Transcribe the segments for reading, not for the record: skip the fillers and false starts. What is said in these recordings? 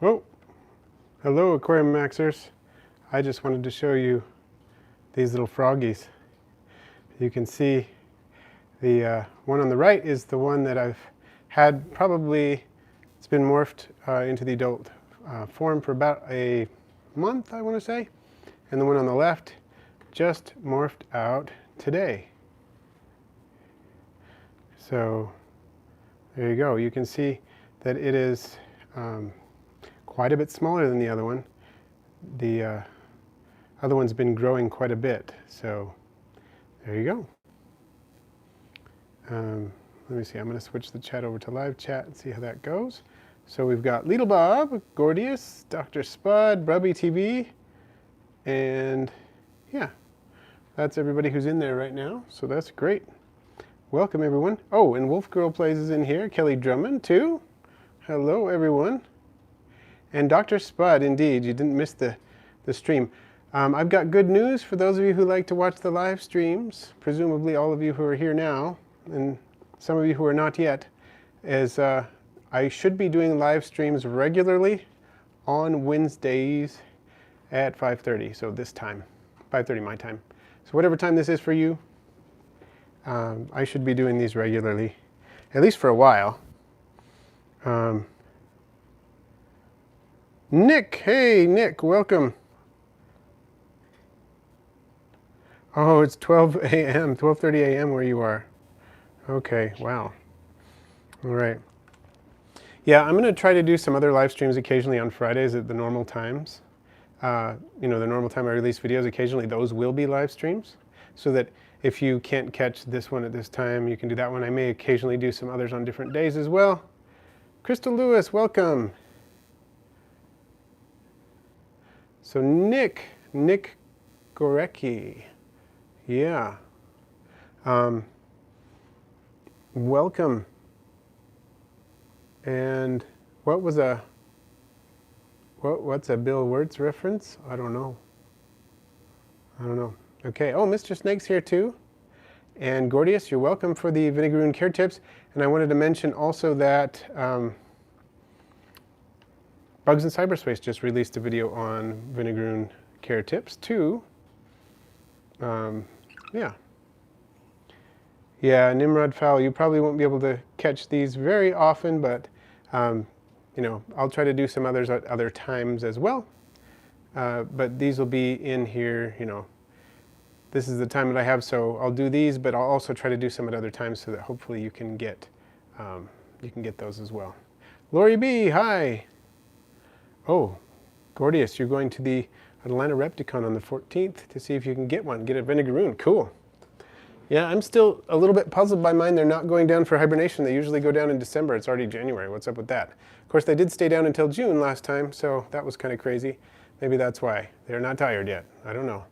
Oh, hello Aquarimaxers. I just wanted to show you these little froggies. You can see the one on the right is the one that I've had probably, it's been morphed into the adult form for about a month, I want to say. And the one on the left just morphed out today. So there you go. You can see that it is quite a bit smaller than the other one. The other one's been growing quite a bit. So there you go. Let me see, I'm going to switch the chat over to live chat and see how that goes. So we've got Lidl Bob, Gordius, Dr. Spud, Brubby TV, and yeah, that's everybody who's in there right now. So that's great. Welcome everyone. Oh, and Wolf Girl Plays is in here. Kelly Drummond too. Hello everyone. And Dr. Spud, indeed, you didn't miss the stream. I've got good news for those of you who like to watch the live streams, presumably all of you who are here now, and some of you who are not yet, is I should be doing live streams regularly on Wednesdays at 5:30, so this time, 5:30 my time. So whatever time this is for you, I should be doing these regularly, at least for a while. Nick, hey Nick, welcome. Oh, it's 12 a.m., 12:30 a.m. where you are. Okay, wow. All right. Yeah, I'm going to try to do some other live streams occasionally on Fridays at the normal times. You know, the normal time I release videos, occasionally those will be live streams. So that if you can't catch this one at this time, you can do that one. I may occasionally do some others on different days as well. Crystal Lewis, welcome. So Nick Gorecki. Yeah. Welcome. And what's a Bill Wirtz reference? I don't know. Okay. Oh, Mr. Snake's here too. And Gordius, you're welcome for the Vinegaroon Care Tips. And I wanted to mention also that Bugs in Cyberspace just released a video on Vinegaroon Care Tips too. Yeah, Nimrod Fowl, you probably won't be able to catch these very often, but you know, I'll try to do some others at other times as well. But these will be in here, you know, this is the time that I have, so I'll do these, but I'll also try to do some at other times so that hopefully you can get those as well. Lori B, hi. Oh, Gordius, you're going to the Atlanta Repticon on the 14th to see if you can get one. Get a Vinegaroon, cool. Yeah, I'm still a little bit puzzled by mine. They're not going down for hibernation. They usually go down in December. It's already January. What's up with that? Of course, they did stay down until June last time, so that was kind of crazy. Maybe that's why. They're not tired yet. I don't know.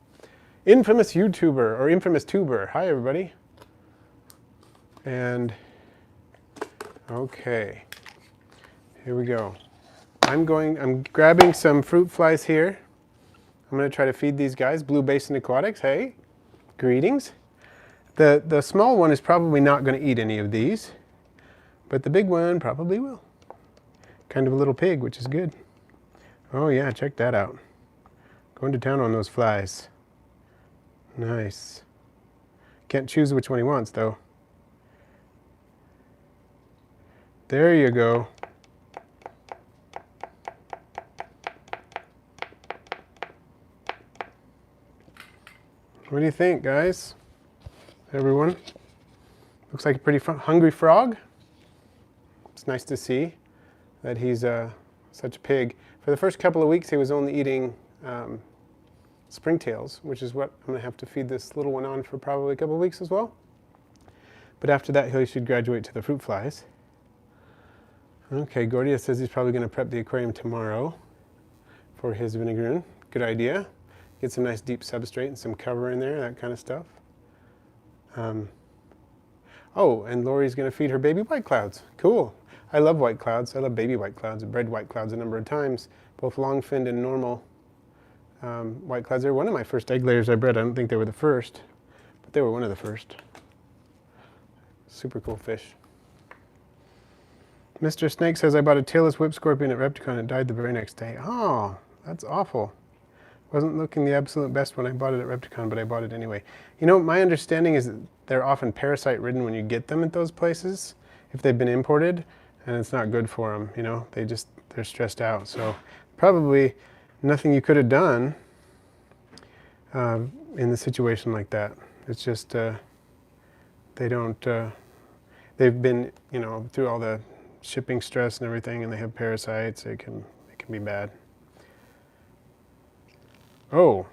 Infamous YouTuber, or infamous tuber. Hi, everybody. And, okay. Here we go. I'm grabbing some fruit flies here. I'm going to try to feed these guys. Blue Basin Aquatics, hey. Greetings. The small one is probably not going to eat any of these, but the big one probably will. Kind of a little pig, which is good. Oh yeah, check that out. Going to town on those flies. Nice. Can't choose which one he wants though. There you go. What do you think, guys? Everyone? Looks like a pretty hungry frog. It's nice to see that he's such a pig. For the first couple of weeks, he was only eating springtails, which is what I'm going to have to feed this little one on for probably a couple of weeks as well. But after that, he should graduate to the fruit flies. Okay, Gordia says he's probably going to prep the aquarium tomorrow for his Vinegaroon. Good idea. Get some nice deep substrate and some cover in there, that kind of stuff. Oh, and Lori's going to feed her baby white clouds. Cool. I love white clouds. I love baby white clouds. I've bred white clouds a number of times, both long-finned and normal white clouds. They're one of my first egg layers I bred. I don't think they were the first, but they were one of the first. Super cool fish. Mr. Snake says, I bought a tailless whip scorpion at Repticon and it died the very next day. Oh, that's awful. Wasn't looking the absolute best when I bought it at Repticon, but I bought it anyway. You know, my understanding is that they're often parasite-ridden when you get them at those places, if they've been imported, and it's not good for them, you know? They're stressed out. So probably nothing you could have done in a situation like that. It's just they don't, they've been, you know, through all the shipping stress and everything, and they have parasites. It can be bad. Oh,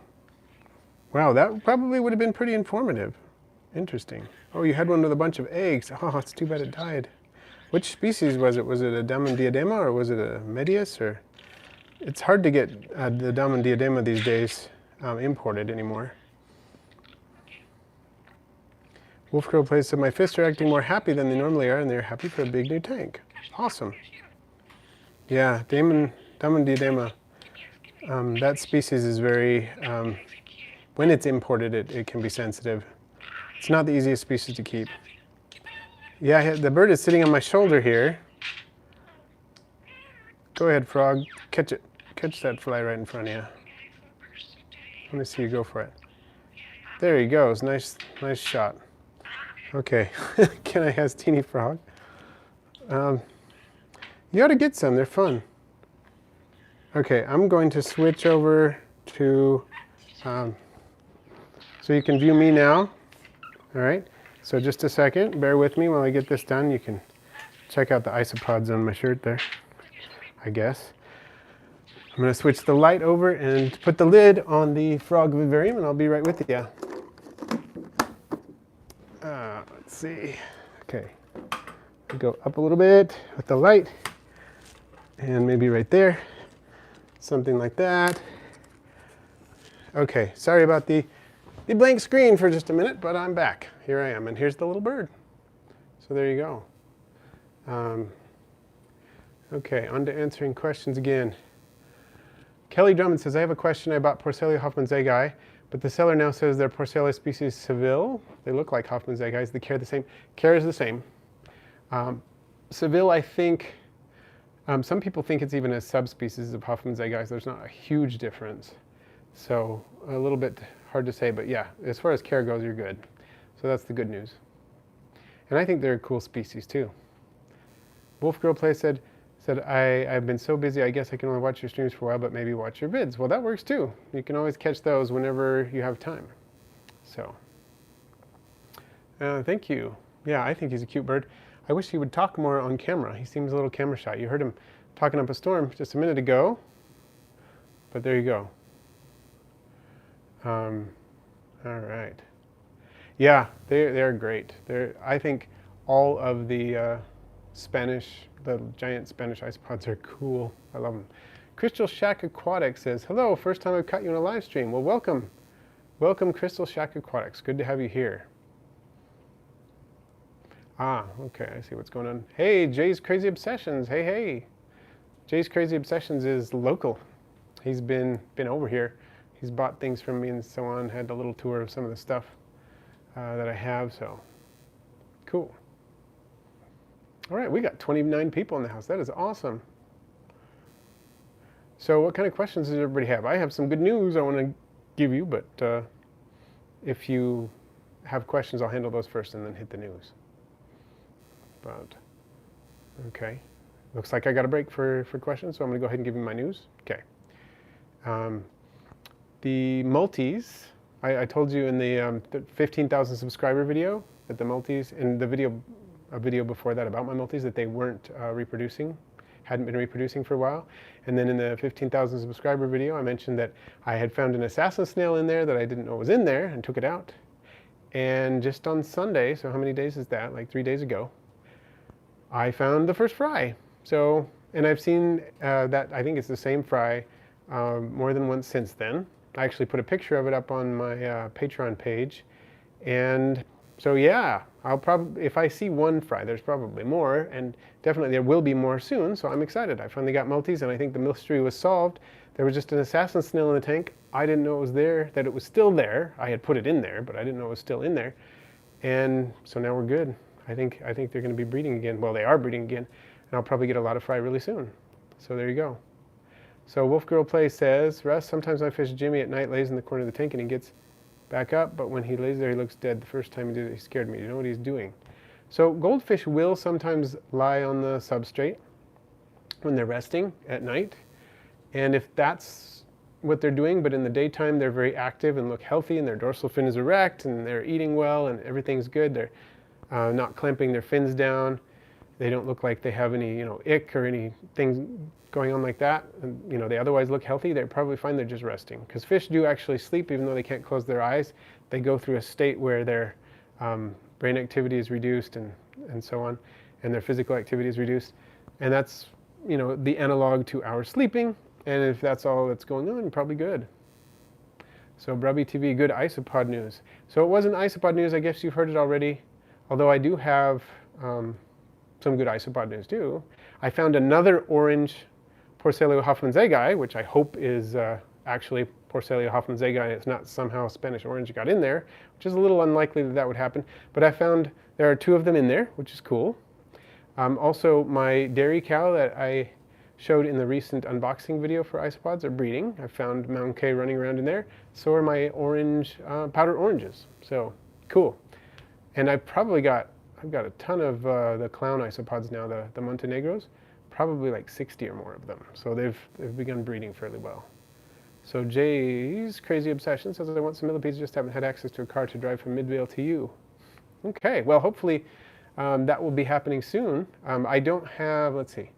wow, that probably would have been pretty informative. Interesting. Oh, you had one with a bunch of eggs. Oh, it's too bad it died. Which species was it? Was it a Damon diadema or was it a medius? Or it's hard to get the Damon diadema these days imported anymore. Wolf Girl Plays said, my fists are acting more happy than they normally are, and they're happy for a big new tank. Awesome. Yeah, Damon diadema. That species is very, when it's imported, it can be sensitive. It's not the easiest species to keep. Yeah, the bird is sitting on my shoulder here. Go ahead, frog. Catch it. Catch that fly right in front of you. Let me see you go for it. There he goes. Nice shot. Okay. Can I ask Teeny Frog? You ought to get some. They're fun. Okay, I'm going to switch over to, so you can view me now. All right, so just a second, bear with me while I get this done. You can check out the isopods on my shirt there, I guess. I'm going to switch the light over and put the lid on the frog vivarium, and I'll be right with you. Let's see. Okay, go up a little bit with the light, and maybe right there. Something like that. Okay, sorry about the blank screen for just a minute, but I'm back. Here I am, and here's the little bird. So there you go. Okay, on to answering questions again. Kelly Drummond says, I have a question. I bought Porcelia Hoffman's egg eye, but the seller now says they're Porcelia species Seville. They look like Hoffman's egg eyes. The care the same. Care is the same. Seville, I think, some people think it's even a subspecies of Hoffman's egg eyes. There's not a huge difference. So a little bit hard to say, but yeah, as far as care goes, you're good. So that's the good news. And I think they're a cool species too. Wolf Girl Play said I've been so busy, I guess I can only watch your streams for a while, but maybe watch your vids. Well, that works too. You can always catch those whenever you have time. So, thank you. Yeah, I think he's a cute bird. I wish he would talk more on camera. He seems a little camera shy. You heard him talking up a storm just a minute ago, but there you go. All right. Yeah, they're great. I think all of the the giant Spanish isopods are cool. I love them. Crystal Shack Aquatics says, hello, first time I've caught you in a live stream. Well, welcome. Welcome, Crystal Shack Aquatics. Good to have you here. Ah, okay, I see what's going on. Hey, Jay's Crazy Obsessions. Hey, hey. Jay's Crazy Obsessions is local. He's been over here. He's bought things from me and so on, had a little tour of some of the stuff that I have, so cool. All right, we got 29 people in the house. That is awesome. So what kind of questions does everybody have? I have some good news I want to give you, but if you have questions, I'll handle those first and then hit the news. But, okay. Looks like I got a break for questions, so I'm going to go ahead and give you my news. Okay. The multis, I told you in the 15,000 subscriber video that the multis, and the a video before that about my multis, that they weren't reproducing, hadn't been reproducing for a while. And then in the 15,000 subscriber video, I mentioned that I had found an assassin snail in there that I didn't know was in there and took it out. And just on Sunday, so how many days is that? Like 3 days ago, I found the first fry. So, and I've seen that, I think it's the same fry more than once since then. I actually put a picture of it up on my Patreon page. And so yeah, I'll probably, if I see one fry, there's probably more, and definitely there will be more soon, so I'm excited. I finally got multis, and I think the mystery was solved. There was just an assassin snail in the tank. I didn't know it was there, that it was still there. I had put it in there, but I didn't know it was still in there. And so now we're good. I think they're going to be breeding again. Well, they are breeding again. and I'll probably get a lot of fry really soon. So there you go. So Wolf Girl Play says, Russ, sometimes my fish Jimmy at night lays in the corner of the tank and he gets back up, but when he lays there he looks dead. The first time he did it, he scared me. Do you know what he's doing? So goldfish will sometimes lie on the substrate when they're resting at night. And if that's what they're doing, but in the daytime they're very active and look healthy and their dorsal fin is erect and they're eating well and everything's good, they're not clamping their fins down, they don't look like they have any, ick or anything going on like that, and they otherwise look healthy, they're probably fine, they're just resting. Because fish do actually sleep even though they can't close their eyes. They go through a state where their brain activity is reduced and so on, and their physical activity is reduced. And that's, the analog to our sleeping. And if that's all that's going on, probably good. So Brubby TV, good Isopod news. So it wasn't Isopod news, I guess you've heard it already. Although I do have some good Isopod news too. I found another orange Porcelio hoffmannseggi, which I hope is actually Porcelio hoffmannseggi and it's not somehow Spanish orange got in there, which is a little unlikely that that would happen. But I found there are 2 of them in there, which is cool. Also, my dairy cow that I showed in the recent unboxing video for Isopods are breeding. I found Mount K running around in there. So are my orange, powdered oranges. So, cool. And I've got a ton of the clown isopods now, the Montenegros, probably like 60 or more of them. So they've begun breeding fairly well. So Jay's Crazy Obsession says, I want some millipedes, just haven't had access to a car to drive from Midvale to you. Okay, well hopefully that will be happening soon. I don't have, let's see,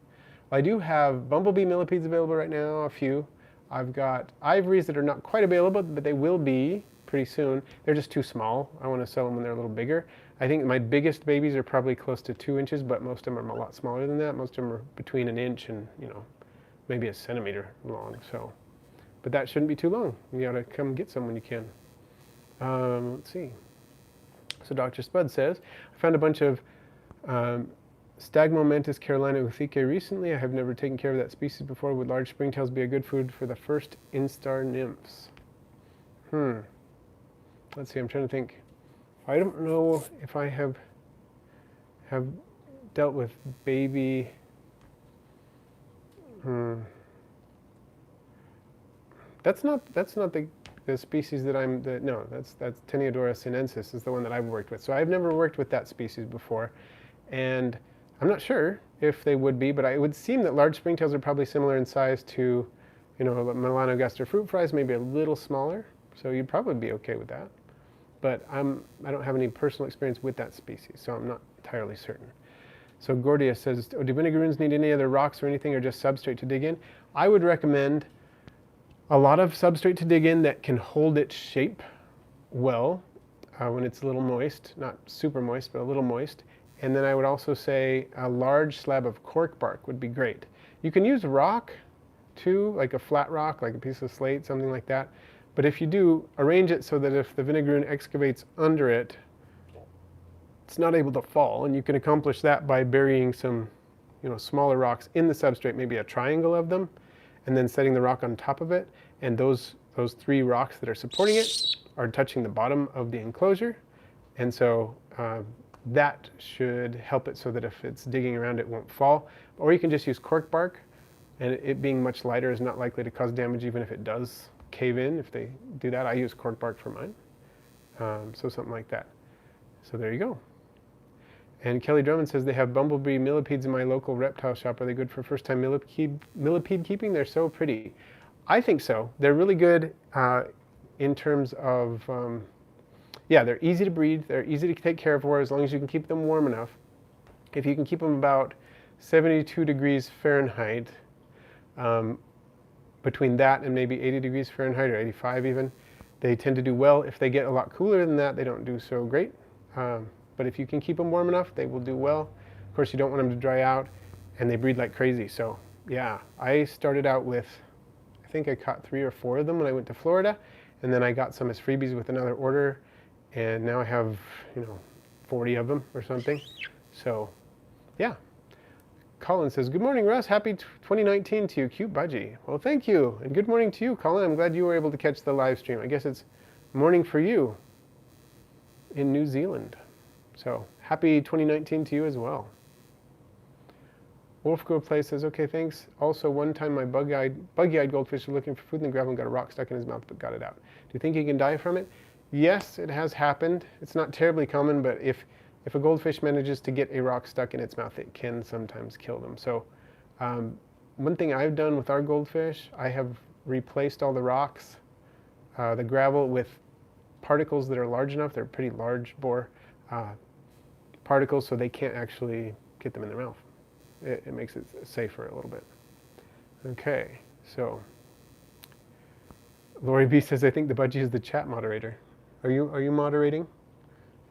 I do have bumblebee millipedes available right now, a few. I've got ivories that are not quite available, but they will be pretty soon. They're just too small. I want to sell them when they're a little bigger. I think my biggest babies are probably close to 2 inches, but most of them are a lot smaller than that. Most of them are between an inch and, maybe a centimeter long. So, but that shouldn't be too long. You ought to come get some when you can. Let's see. So Dr. Spud says, I found a bunch of Stagmomentis Carolina Uthique recently. I have never taken care of that species before. Would large springtails be a good food for the first instar nymphs? Let's see, I'm trying to think. I don't know if I have dealt with baby. That's not the species that no, that's Teniodora sinensis is the one that I've worked with. So I've never worked with that species before, and I'm not sure if they would be, but it would seem that large springtails are probably similar in size to, melanogaster fruit flies, maybe a little smaller. So you'd probably be okay with that. But I don't have any personal experience with that species, so I'm not entirely certain. So Gordia says, do vinegaroons need any other rocks or anything, or just substrate to dig in? I would recommend a lot of substrate to dig in that can hold its shape well when it's a little moist, not super moist, but a little moist. And then I would also say a large slab of cork bark would be great. You can use rock too, like a flat rock, like a piece of slate, something like that. But if you do, arrange it so that if the vinegaroon excavates under it, it's not able to fall. And you can accomplish that by burying some, smaller rocks in the substrate, maybe a triangle of them, and then setting the rock on top of it. And those 3 rocks that are supporting it are touching the bottom of the enclosure. And so that should help it so that if it's digging around, it won't fall. Or you can just use cork bark, and it being much lighter is not likely to cause damage even if it does cave in. If they do that, I use cork bark for mine. So something like that. So there you go. And Kelly Drummond says, they have bumblebee millipedes in my local reptile shop. Are they good for first-time millipede keeping? They're so pretty. I think so. They're really good in terms of, yeah, they're easy to breed. They're easy to take care of as long as you can keep them warm enough. If you can keep them about 72 degrees Fahrenheit, between that and maybe 80 degrees Fahrenheit or 85 even, they tend to do well. If they get a lot cooler than that, they don't do so great. But if you can keep them warm enough, they will do well. Of course, you don't want them to dry out, and they breed like crazy. So yeah, I started out with, I think I caught 3 or 4 of them when I went to Florida, and then I got some as freebies with another order, and now I have, 40 of them or something. So yeah. Colin says, good morning, Russ. Happy 2019 to you, cute budgie. Well, thank you, and good morning to you, Colin. I'm glad you were able to catch the live stream. I guess it's morning for you in New Zealand. So happy 2019 to you as well. Wolf Grove Play says, okay, thanks. Also, one time my buggy-eyed goldfish was looking for food in the gravel and got a rock stuck in his mouth, but got it out. Do you think he can die from it? Yes, it has happened. It's not terribly common, but if a goldfish manages to get a rock stuck in its mouth, it can sometimes kill them. So one thing I've done with our goldfish, I have replaced all the rocks, the gravel, with particles that are large enough. They're pretty large bore particles, so they can't actually get them in their mouth. It makes it safer a little bit. Okay, so Lori B says, I think the budgie is the chat moderator. Are you moderating?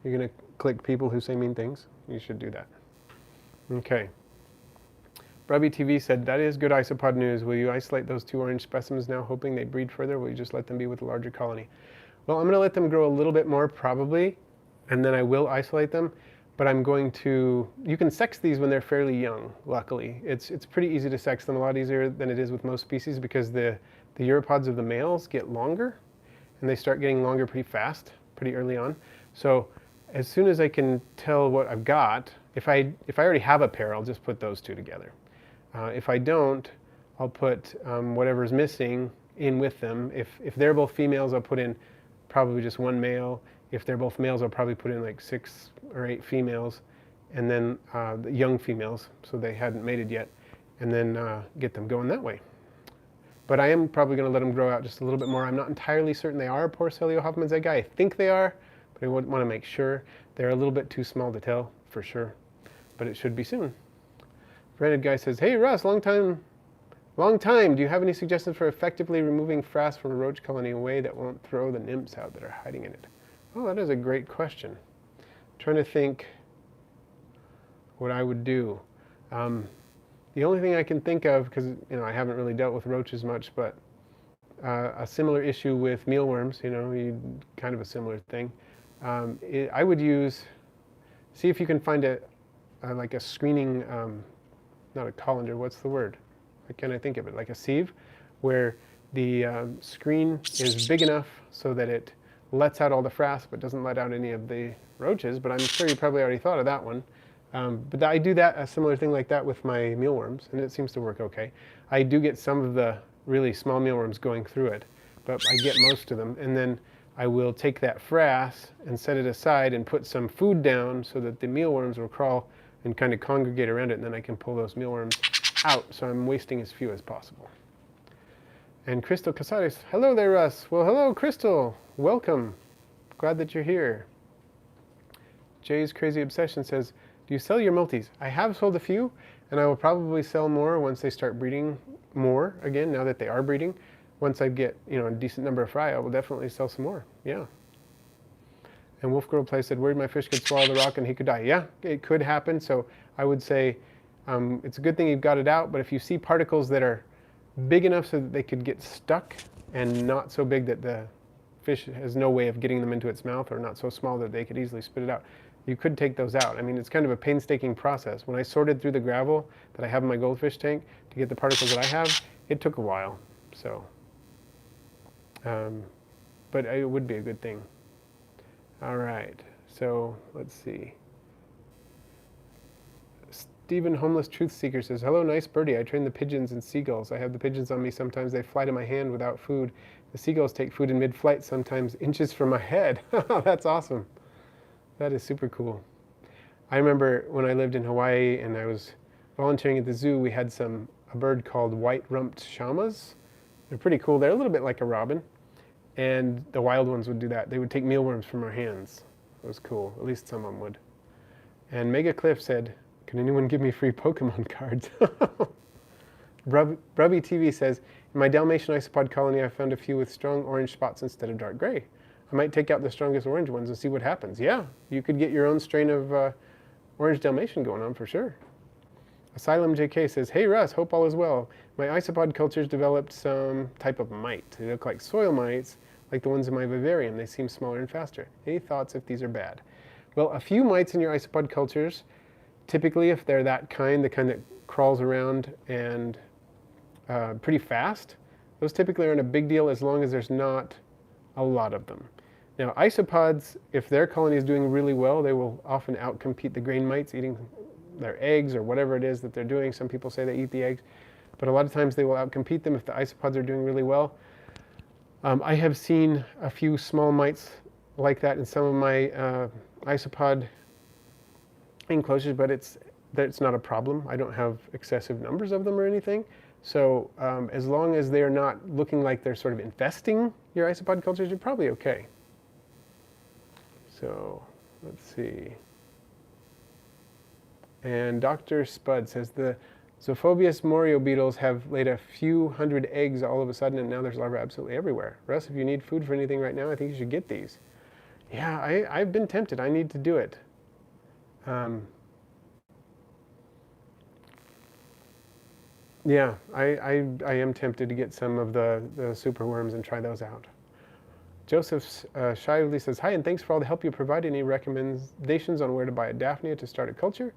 You're going to click people who say mean things? You should do that. Okay. Brubby TV said, that is good isopod news. Will you isolate those 2 orange specimens now, hoping they breed further? Will you just let them be with a larger colony? Well, I'm going to let them grow a little bit more, probably, and then I will isolate them. But I'm going to, you can sex these when they're fairly young, luckily. It's pretty easy to sex them, a lot easier than it is with most species, because the uropods of the males get longer, and they start getting longer pretty fast, pretty early on. So as soon as I can tell what I've got, if I already have a pair, I'll just put those 2 together. If I don't, I'll put whatever's missing in with them. If they're both females, I'll put in probably just 1 male. If they're both males, I'll probably put in like 6 or 8 females, and then the young females, so they hadn't mated yet, and then get them going that way. But I am probably going to let them grow out just a little bit more. I'm not entirely certain they are a Porcelio Hoffman's egg guy. I think they are, but I want to make sure. They're a little bit too small to tell, for sure, but it should be soon. Rented guy says, hey Russ, long time. Do you have any suggestions for effectively removing frass from a roach colony in a way that won't throw the nymphs out that are hiding in it? Oh, that is a great question. I'm trying to think what I would do. The only thing I can think of, because I haven't really dealt with roaches much, but a similar issue with mealworms, kind of a similar thing. I would see if you can find like a screening, not a colander, what's the word? Why can't I think of it? Like a sieve, where the screen is big enough so that it lets out all the frass but doesn't let out any of the roaches, but I'm sure you probably already thought of that one. But I do a similar thing like that with my mealworms, and it seems to work okay. I do get some of the really small mealworms going through it, but I get most of them, and then I will take that frass and set it aside and put some food down so that the mealworms will crawl and kind of congregate around it, and then I can pull those mealworms out, so I'm wasting as few as possible. And Crystal Casares, hello there, Russ. Well, hello, Crystal. Welcome. Glad that you're here. Jay's Crazy Obsession says, do you sell your multis? I have sold a few, and I will probably sell more once they start breeding more again, now that they are breeding. Once I get a decent number of fry, I will definitely sell some more. Yeah. And Wolf Girl Play said, worried my fish could swallow the rock and he could die. Yeah, it could happen. So I would say it's a good thing you've got it out, but if you see particles that are big enough so that they could get stuck and not so big that the fish has no way of getting them into its mouth, or not so small that they could easily spit it out, you could take those out. I mean, it's kind of a painstaking process. When I sorted through the gravel that I have in my goldfish tank to get the particles that I have, it took a while. So, but it would be a good thing. All right, so let's see. Stephen Homeless Truth Seeker says, hello, nice birdie. I train the pigeons and seagulls. I have the pigeons on me. Sometimes they fly to my hand without food. The seagulls take food in mid-flight, sometimes inches from my head. That's awesome. That is super cool. I remember when I lived in Hawaii and I was volunteering at the zoo, we had a bird called white-rumped shamas. They're pretty cool. They're a little bit like a robin. And the wild ones would do that. They would take mealworms from our hands. It was cool. At least some of them would. And Mega Cliff said, can anyone give me free Pokemon cards? Brubby TV says, in my Dalmatian isopod colony, I found a few with strong orange spots instead of dark gray. I might take out the strongest orange ones and see what happens. Yeah, you could get your own strain of orange Dalmatian going on for sure. Asylum JK says, hey Russ, hope all is well. My isopod cultures developed some type of mite. They look like soil mites, like the ones in my vivarium. They seem smaller and faster. Any thoughts if these are bad? Well, a few mites in your isopod cultures, typically if they're that kind, the kind that crawls around and pretty fast, those typically aren't a big deal as long as there's not a lot of them. Now, isopods, if their colony is doing really well, they will often outcompete the grain mites, eating their eggs or whatever it is that they're doing. Some people say they eat the eggs, but a lot of times they will outcompete them if the isopods are doing really well. I have seen a few small mites like that in some of my isopod enclosures, but it's not a problem. I don't have excessive numbers of them or anything. So as long as they're not looking like they're sort of infesting your isopod cultures, you're probably okay. So let's see. And Dr. Spud says the Zophobius morio beetles have laid a few hundred eggs all of a sudden, and now there's larvae absolutely everywhere. Russ, if you need food for anything right now, I think you should get these. Yeah, I've been tempted. I need to do it. Yeah, I am tempted to get some of the superworms and try those out. Joseph shyly says, hi, and thanks for all the help you provide. Any recommendations on where to buy a Daphnia to start a culture?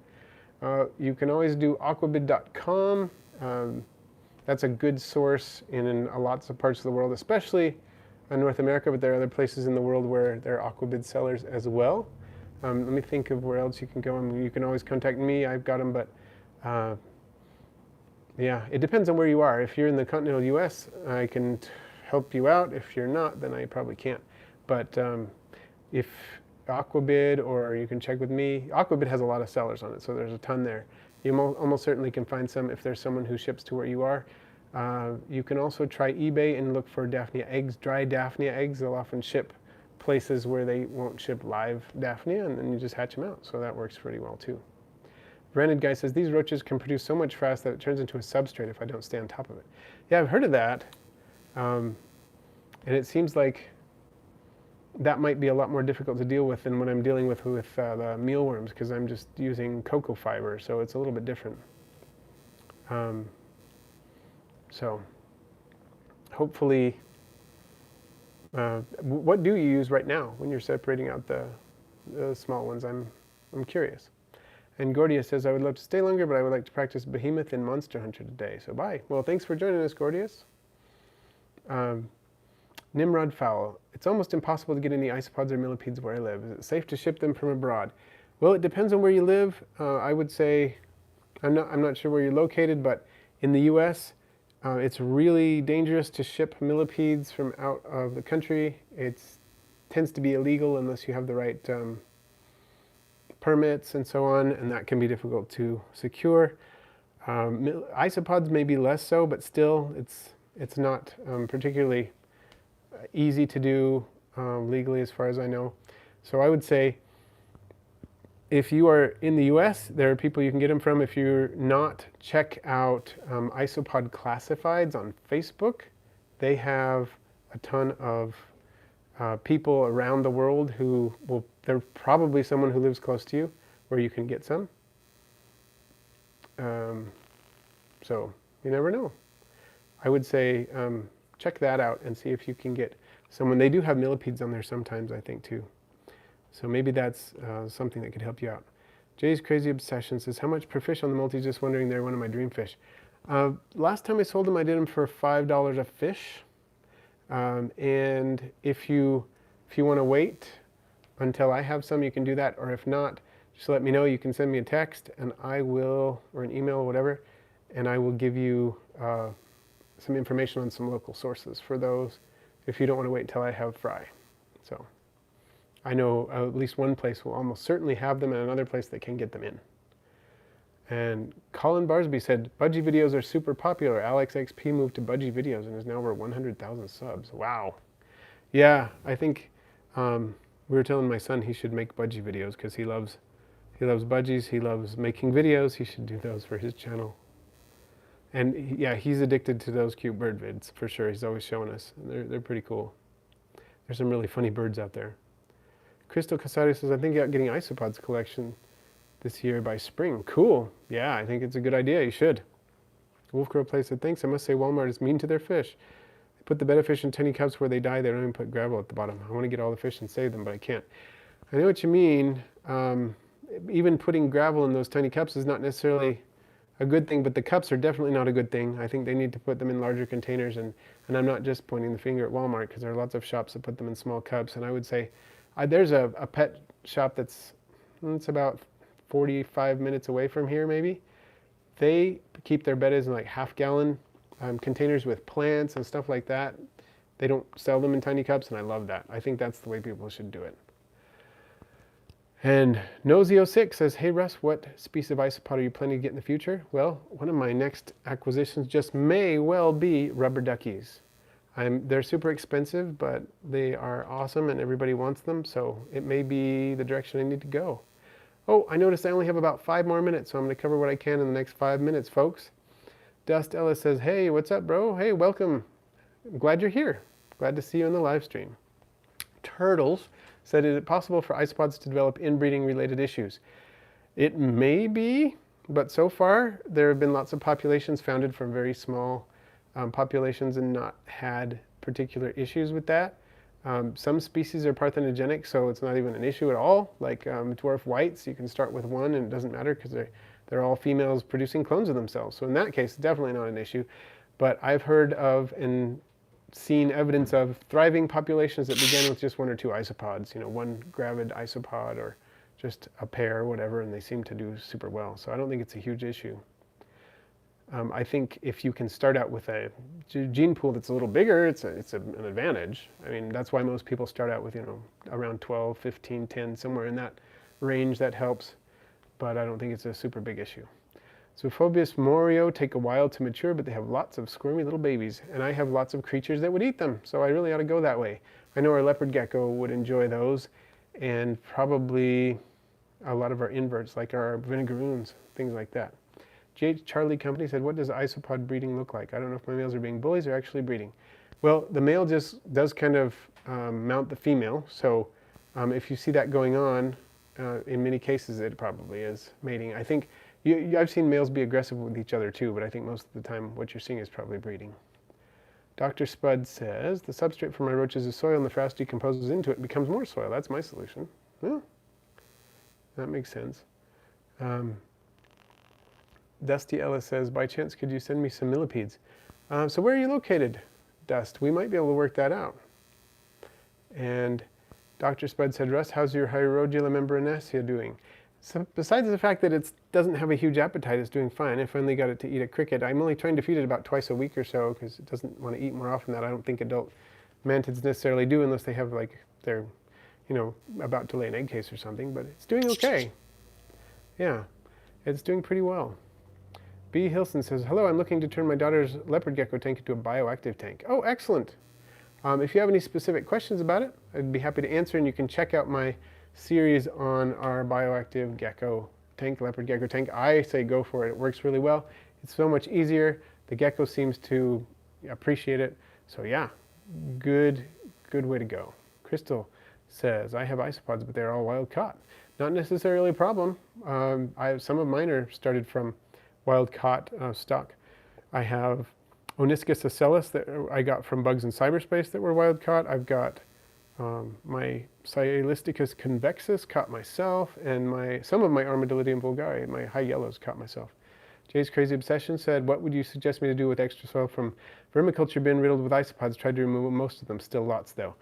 You can always do aquabid.com. That's a good source in lots of parts of the world, especially in North America, but there are other places in the world where there are aquabid sellers as well. Let me think of where else you can go. I mean, you can always contact me. I've got them, but yeah, it depends on where you are. If you're in the continental US, I can help you out. If you're not, then I probably can't. But if Aquabid, or you can check with me. Aquabid has a lot of sellers on it, so there's a ton there. You almost certainly can find some if there's someone who ships to where you are. You can also try eBay and look for Daphnia eggs, dry Daphnia eggs. They'll often ship places where they won't ship live Daphnia, and then you just hatch them out. So that works pretty well too. Rented Guy says, these roaches can produce so much frass that it turns into a substrate if I don't stay on top of it. Yeah, I've heard of that. And it seems like that might be a lot more difficult to deal with than what I'm dealing with the mealworms, because I'm just using cocoa fiber, so it's a little bit different. So hopefully, what do you use right now when you're separating out the small ones? I'm curious. And Gordia says, I would love to stay longer, but I would like to practice Behemoth and Monster Hunter today. So bye. Well, thanks for joining us, Gordius. Nimrod Fowl. It's almost impossible to get any isopods or millipedes where I live. Is it safe to ship them from abroad? Well, it depends on where you live. I would say, I'm not sure where you're located, but in the US, it's really dangerous to ship millipedes from out of the country. It tends to be illegal unless you have the right permits and so on, and that can be difficult to secure. Isopods may be less so, but still, it's not particularly easy to do legally as far as I know. So I would say if you are in the US, there are people you can get them from. If you're not, check out Isopod Classifieds on Facebook. They have a ton of people around the world who will, they're probably someone who lives close to you where you can get some. So you never know. I would say check that out and see if you can get someone. They do have millipedes on there sometimes, I think, too. So maybe that's something that could help you out. Jay's Crazy Obsession says, how much per fish on the multis? Just wondering, they're one of my dream fish. Last time I sold them, I did them for $5 a fish. And if you want to wait until I have some, you can do that. Or if not, just let me know. You can send me a text and I will, or an email or whatever, and I will give you some information on some local sources for those if you don't want to wait until I have fry. So I know at least one place will almost certainly have them and another place that can get them in. And Colin Barsby said, Budgie videos are super popular. Alex XP moved to Budgie videos and is now over 100,000 subs. Wow. Yeah, I think we were telling my son he should make Budgie videos because he loves budgies. He loves making videos. He should do those for his channel. And yeah, he's addicted to those cute bird vids for sure. He's always showing us. They're pretty cool. There's some really funny birds out there. Crystal Casado says, I think about getting Isopods collection this year by spring. Cool. Yeah, I think it's a good idea. You should. Wolf Crow Play said, thanks. I must say Walmart is mean to their fish. They put the betta fish in tiny cups where they die. They don't even put gravel at the bottom. I want to get all the fish and save them, but I can't. I know what you mean. Even putting gravel in those tiny cups is not necessarily a good thing, but the cups are definitely not a good thing. I think they need to put them in larger containers, and I'm not just pointing the finger at Walmart because there are lots of shops that put them in small cups, and I would say there's a pet shop that's it's about 45 minutes away from here maybe. They keep their bettas in like half-gallon containers with plants and stuff like that. They don't sell them in tiny cups, and I love that. I think that's the way people should do it. And Nosy06 says, hey Russ, what species of isopod are you planning to get in the future? Well, one of my next acquisitions just may well be rubber duckies. They're super expensive, but they are awesome and everybody wants them, so it may be the direction I need to go. Oh, I noticed I only have about 5 more minutes, so I'm going to cover what I can in the next 5 minutes, folks. Dust Ellis says, hey, what's up, bro? Hey, welcome. I'm glad you're here. Glad to see you on the live stream. Turtles said, is it possible for isopods to develop inbreeding related issues? It may be, but so far there have been lots of populations founded from very small populations and not had particular issues with that. Some species are parthenogenic, so it's not even an issue at all. Like dwarf whites, you can start with one and it doesn't matter because they're all females producing clones of themselves. So in that case, definitely not an issue. But I've heard of and seen evidence of thriving populations that began with just 1 or 2 isopods, one gravid isopod or just a pair or whatever, and they seem to do super well. So I don't think it's a huge issue. I think if you can start out with a gene pool that's a little bigger, it's an advantage. I mean, that's why most people start out with, around 12, 15, 10, somewhere in that range. That helps, but I don't think it's a super big issue. So Phobius morio take a while to mature, but they have lots of squirmy little babies, and I have lots of creatures that would eat them, so I really ought to go that way. I know our leopard gecko would enjoy those, and probably a lot of our inverts, like our vinegaroons, things like that. J. Charlie Company said, what does isopod breeding look like? I don't know if my males are being bullies or actually breeding. Well, the male just does kind of mount the female, so if you see that going on, in many cases it probably is mating. I think I've seen males be aggressive with each other too, but I think most of the time what you're seeing is probably breeding. Dr. Spud says, the substrate for my roaches is soil and the frass decomposes into it and becomes more soil. That's my solution. Well, that makes sense. Dusty Ellis says, by chance, could you send me some millipedes? So where are you located, Dust? We might be able to work that out. And Dr. Spud said, Russ, how's your Hierodula membranacea doing? So besides the fact that it doesn't have a huge appetite, it's doing fine. I finally got it to eat a cricket. I'm only trying to feed it about twice a week or so because it doesn't want to eat more often than that. I don't think adult mantids necessarily do unless they have they're, about to lay an egg case or something, but it's doing okay. Yeah, it's doing pretty well. B. Hilson says, hello, I'm looking to turn my daughter's leopard gecko tank into a bioactive tank. Oh, excellent. If you have any specific questions about it, I'd be happy to answer, and you can check out my series on our bioactive gecko tank, leopard gecko tank. I say go for it. It works really well. It's so much easier. The gecko seems to appreciate it. So yeah, good way to go. Crystal says, I have isopods, but they're all wild caught. Not necessarily a problem. Some of mine are started from wild caught stock. I have Oniscus ocellus that I got from bugs in cyberspace that were wild caught. I've got my Sialisticus convexus caught myself, and some of my Armadillidium vulgare, my high yellows, caught myself. Jay's Crazy Obsession said, what would you suggest me to do with extra soil from vermiculture bin riddled with isopods? Tried to remove most of them, still lots though.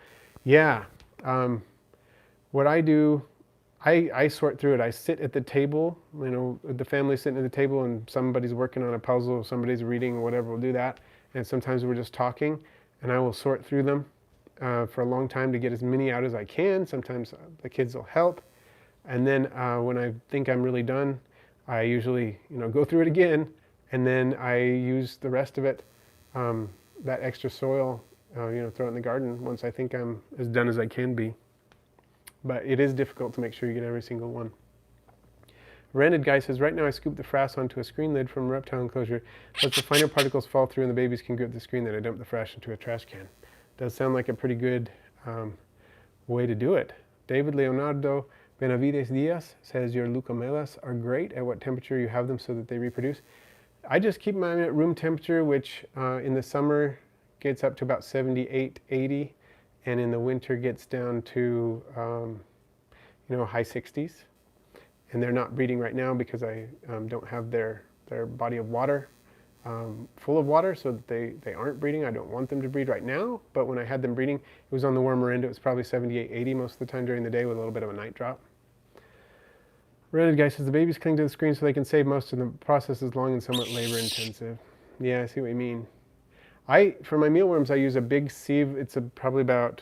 Yeah, what I do, I sort through it. I sit at the table, the family's sitting at the table and somebody's working on a puzzle, somebody's reading or whatever, we'll do that. And sometimes we're just talking, and I will sort through them for a long time to get as many out as I can. Sometimes the kids will help. And then when I think I'm really done, I usually go through it again, and then I use the rest of it, that extra soil, throw it in the garden once I think I'm as done as I can be. But it is difficult to make sure you get every single one. Rented Guy says, right now I scoop the frass onto a screen lid from a reptile enclosure. Let the finer particles fall through and the babies can grip the screen, then I dump the frass into a trash can. Does sound like a pretty good way to do it. David Leonardo Benavides Diaz says, your leucomelas are great. At what temperature you have them so that they reproduce? I just keep mine at room temperature, which in the summer gets up to about 78, 80. And in the winter gets down to, high 60s. And they're not breeding right now because I don't have their body of water full of water, so that they aren't breeding. I don't want them to breed right now, but when I had them breeding, it was on the warmer end. It was probably 78, 80 most of the time during the day with a little bit of a night drop. Rented guy says the babies cling to the screen so they can save most of the process is long and somewhat labor intensive. Yeah, I see what you mean. For my mealworms, I use a big sieve. It's probably about,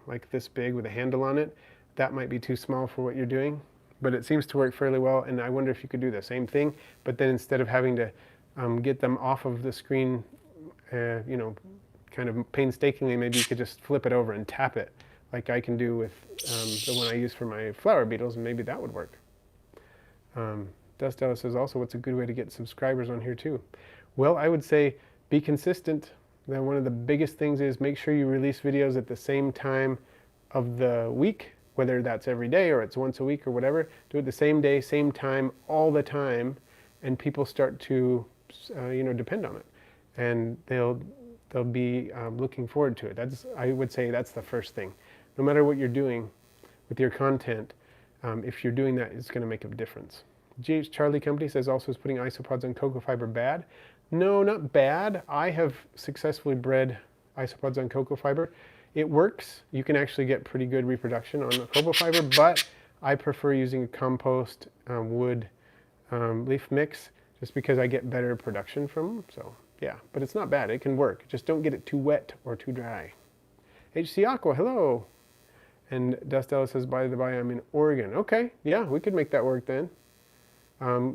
like this big with a handle on it. That might be too small for what you're doing, but it seems to work fairly well. And I wonder if you could do the same thing, but then instead of having to get them off of the screen, kind of painstakingly, maybe you could just flip it over and tap it, like I can do with the one I use for my flower beetles, and maybe that would work. Dust Ellis says also, what's a good way to get subscribers on here too? Well, I would say be consistent. Then one of the biggest things is make sure you release videos at the same time of the week, whether that's every day or it's once a week or whatever. Do it the same day, same time, all the time, and people start to, depend on it, and they'll be looking forward to it. I would say that's the first thing. No matter what you're doing with your content, if you're doing that, it's going to make a difference. GH Charlie Company says also, is putting isopods on cocoa fiber bad? No, not bad. I have successfully bred isopods on cocoa fiber. It works. You can actually get pretty good reproduction on cocoa fiber, but I prefer using a compost wood leaf mix just because I get better production from them. So yeah, but it's not bad. It can work. Just don't get it too wet or too dry. HC Aqua, hello. And Dust Ellis says, by the by, I'm in Oregon. Okay, yeah, we could make that work then.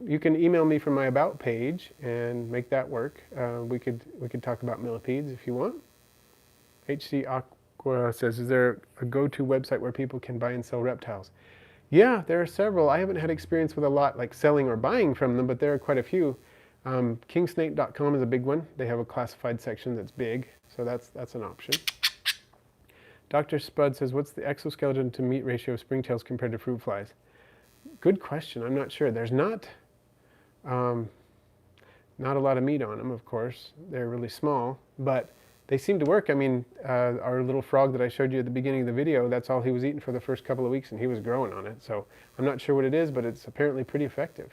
You can email me from my About page and make that work. We could talk about millipedes if you want. HC Aqua says, is there a go-to website where people can buy and sell reptiles? Yeah, there are several. I haven't had experience with a lot like selling or buying from them, but there are quite a few. Kingsnake.com is a big one. They have a classified section that's big, so that's an option. Dr. Spud says, what's the exoskeleton to meat ratio of springtails compared to fruit flies? Good question. I'm not sure. There's not a lot of meat on them, of course. They're really small, but they seem to work. I mean, our little frog that I showed you at the beginning of the video, that's all he was eating for the first couple of weeks, and he was growing on it. So I'm not sure what it is, but it's apparently pretty effective.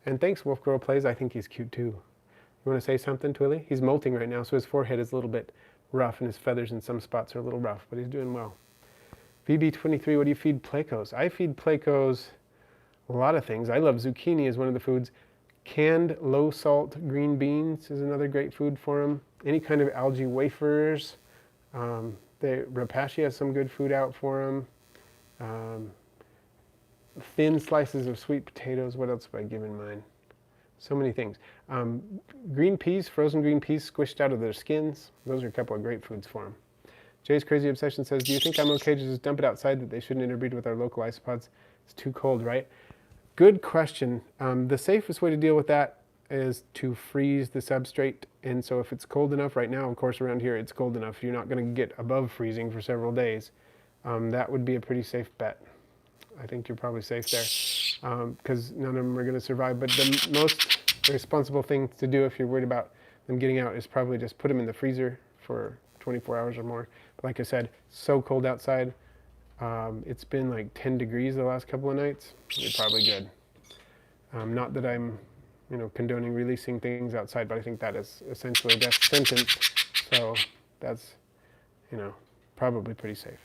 And thanks, Wolf Girl Plays. I think he's cute too. You want to say something, Twilly? He's molting right now, so his forehead is a little bit rough, and his feathers in some spots are a little rough, but he's doing well. VB23, what do you feed plecos? I feed plecos a lot of things. I love zucchini as one of the foods. Canned low-salt green beans is another great food for them. Any kind of algae wafers. Rapacia has some good food out for them. Thin slices of sweet potatoes. What else have I given mine? So many things. Green peas, frozen green peas squished out of their skins. Those are a couple of great foods for them. Jay's Crazy Obsession says, do you think I'm okay to just dump it outside, that they shouldn't interbreed with our local isopods? It's too cold, right? Good question. The safest way to deal with that is to freeze the substrate. And so if it's cold enough right now, of course around here it's cold enough, you're not going to get above freezing for several days. That would be a pretty safe bet. I think you're probably safe there because none of them are going to survive. But the most responsible thing to do if you're worried about them getting out is probably just put them in the freezer for 24 hours or more. But like I said, so cold outside. It's been like 10 degrees the last couple of nights. You're probably good. Not that I'm, condoning releasing things outside, but I think that is essentially a death sentence. So that's, probably pretty safe.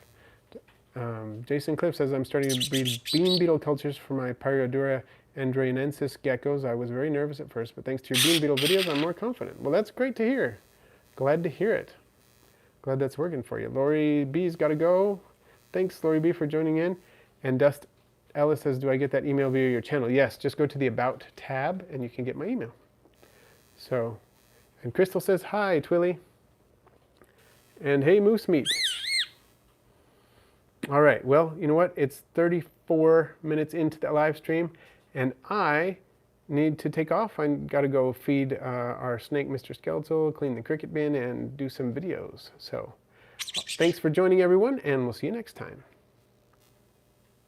Jason Cliff says, I'm starting to breed bean beetle cultures for my Pyrodura androinensis geckos. I was very nervous at first, but thanks to your bean beetle videos, I'm more confident. Well, that's great to hear. Glad to hear it. Glad that's working for you. Lori B's got to go. Thanks, Lori B, for joining in. And Dust Ellis says, do I get that email via your channel? Yes, just go to the About tab and you can get my email. So, and Crystal says, hi, Twilly. And hey, Moose Meat. All right, well, you know what? It's 34 minutes into the live stream, and I need to take off. I got to go feed our snake, Mr. Skeletal, clean the cricket bin, and do some videos. So, thanks for joining, everyone, and we'll see you next time.